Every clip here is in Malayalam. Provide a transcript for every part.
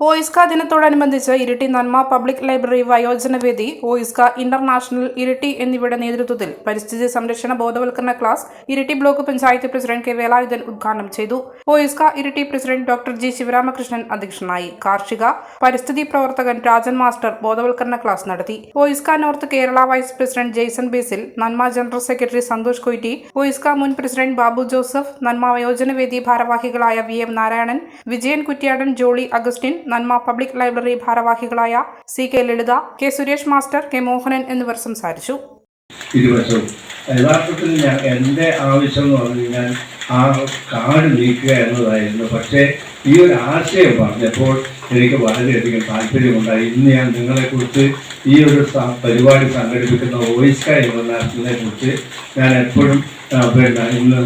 ഓയിസ്ക ദിനത്തോടനുബന്ധിച്ച് ഇരിട്ടി നന്മ പബ്ലിക് ലൈബ്രറി വയോജനവേദി, ഓയിസ്ക ഇന്റർനാഷണൽ ഇരിട്ടി എന്നിവയുടെ നേതൃത്വത്തിൽ പരിസ്ഥിതി സംരക്ഷണ ബോധവൽക്കരണ class Iritty block panchayat president K Velayudhan ഉദ്ഘാടനം ചെയ്തു. OISCA Iritty president doctor G Sivaramakrishnan അധ്യക്ഷനായി. കാർഷിക പരിസ്ഥിതി പ്രവർത്തകൻ രാജൻ മാസ്റ്റർ ബോധവൽക്കരണ ക്ലാസ് നടത്തി. OISCA north Kerala vice president Jaison Basil, Nanma general secretary Santhosh Koitty, OISCA മുൻ പ്രസിഡന്റ് ബാബു ജോസഫ്, നന്മ വയോജനവേദി ഭാരവാഹികളായ VM Narayanan, Vijayan Kuttiadan, Jolly Augustine, Nanma public library ഭാരവാഹികളായ CK ലളിത, K Suresh master, K Mohanan എന്നിവർ സംസാരിച്ചു. ഇരുവശവും യഥാർത്ഥത്തിൽ എൻ്റെ ആവശ്യം എന്ന് പറഞ്ഞു കഴിഞ്ഞാൽ ആ കാട് നീക്കുക എന്നതായിരുന്നു. പക്ഷേ ഈ ഒരു ആശയം പറഞ്ഞപ്പോൾ എനിക്ക് വളരെയധികം താല്പര്യമുണ്ടായി. ഇന്ന് ഞാൻ നിങ്ങളെക്കുറിച്ച് ഈ ഒരു പരിപാടി സംഘടിപ്പിക്കുന്ന ഓയിസ്ക ഇന്റർനാഷണലിനെ കുറിച്ച് ഞാൻ എപ്പോഴും ഇന്ന്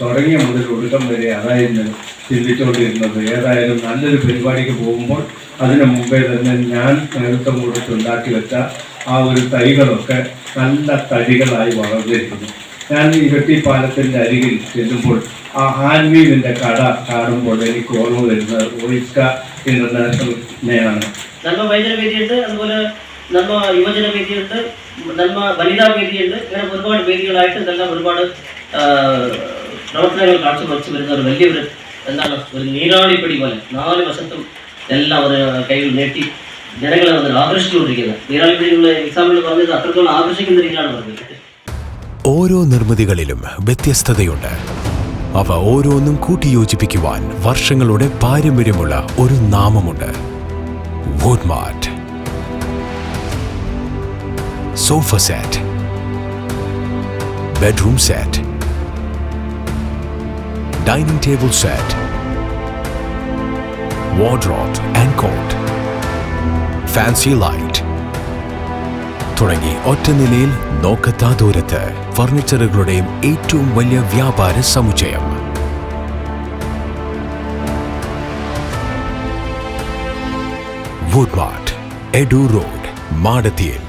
തുടങ്ങിയ മുതൽ ഒടുക്കം വരെ അതായിരുന്നു ചിന്തിച്ചുകൊണ്ടിരുന്നത്. ഏതായാലും നല്ലൊരു പരിപാടിക്ക് പോകുമ്പോൾ അതിനു മുമ്പേ തന്നെ ഞാൻ നേതൃത്വം കൊടുത്തുണ്ടാക്കി വെച്ച ആ ഒരു തൈകളൊക്കെ നല്ല തടികളായി വളർന്നിരിക്കുന്നു. ഞാൻ ഇരട്ടി പാലത്തിൻ്റെ അരികിൽ ചെല്ലുമ്പോൾ ആ ആൻവീവിൻ്റെ കട കാണുമ്പോൾ എനിക്ക് ഓർമ്മ വരുന്നത് ഓയിസ്ക ഇന്റർനാഷണലിനെയാണ്. നന്മ വൈദ്യുത വേദിയുണ്ട്, അതുപോലെ നന്മ യുവജന വേദിയുണ്ട്, നന്മ വനിതാ വേദിയുണ്ട്. ഇങ്ങനെ ഒരുപാട് വേദികളായിട്ട് ഇതെല്ലാം ഒരുപാട് പ്രവർത്തനങ്ങൾ കാഴ്ചവെച്ച് വരുന്ന ഒരു വലിയൊരു ഒരു നീരാളിപ്പടി പോലെ 4 വശത്തും എല്ലാം ഒരു കൈകൾ നീട്ടി ജനങ്ങളെ ആകർഷിച്ചുകൊണ്ടിരിക്കുന്നത്. നീരാളിപ്പടിയുള്ള എക്സാമ്പിൾ പറഞ്ഞത് അത്രത്തോളം ആകർഷിക്കുന്ന രീതിയിലാണ് പറഞ്ഞത്. ഓരോ നിർമ്മിതികളിലും വ്യത്യസ്തതയുണ്ട്. അവ ഓരോന്നും കൂട്ടിയോജിപ്പിക്കുവാൻ വർഷങ്ങളുടെ പാരമ്പര്യമുള്ള ഒരു നാമമുണ്ട്. Woodmart. Sofa set, bedroom set, dining table set, wardrobe and cot, fancy light തുടങ്ങി ഒറ്റ നിലയിൽ നോക്കത്താ ദൂരത്ത് ഫർണിച്ചറുകളുടെയും ഏറ്റവും വലിയ വ്യാപാര സമുച്ചയം. വുഡ്മാർട്ട്, എഡു റോഡ്, മാടത്തിയിൽ,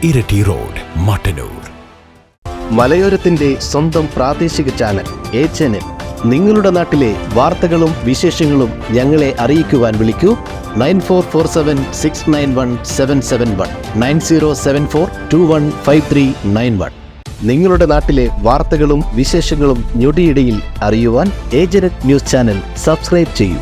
ഇരട്ടി റോഡ്, മട്ടന്നൂർ. മലയോരത്തിന്റെ സ്വന്തം പ്രാദേശിക ചാനൽ A ചാനൽ. നിങ്ങളുടെ നാട്ടിലെ വാർത്തകളും വിശേഷങ്ങളും ഞങ്ങളെ അറിയിക്കുവാൻ വിളിക്കൂ 9447691771 9074215391. നിങ്ങളുടെ നാട്ടിലെ വാർത്തകളും വിശേഷങ്ങളും ഞൊടിയിടയിൽ അറിയുവാൻ ഏജനറ്റ് ന്യൂസ് ചാനൽ സബ്സ്ക്രൈബ് ചെയ്യൂ.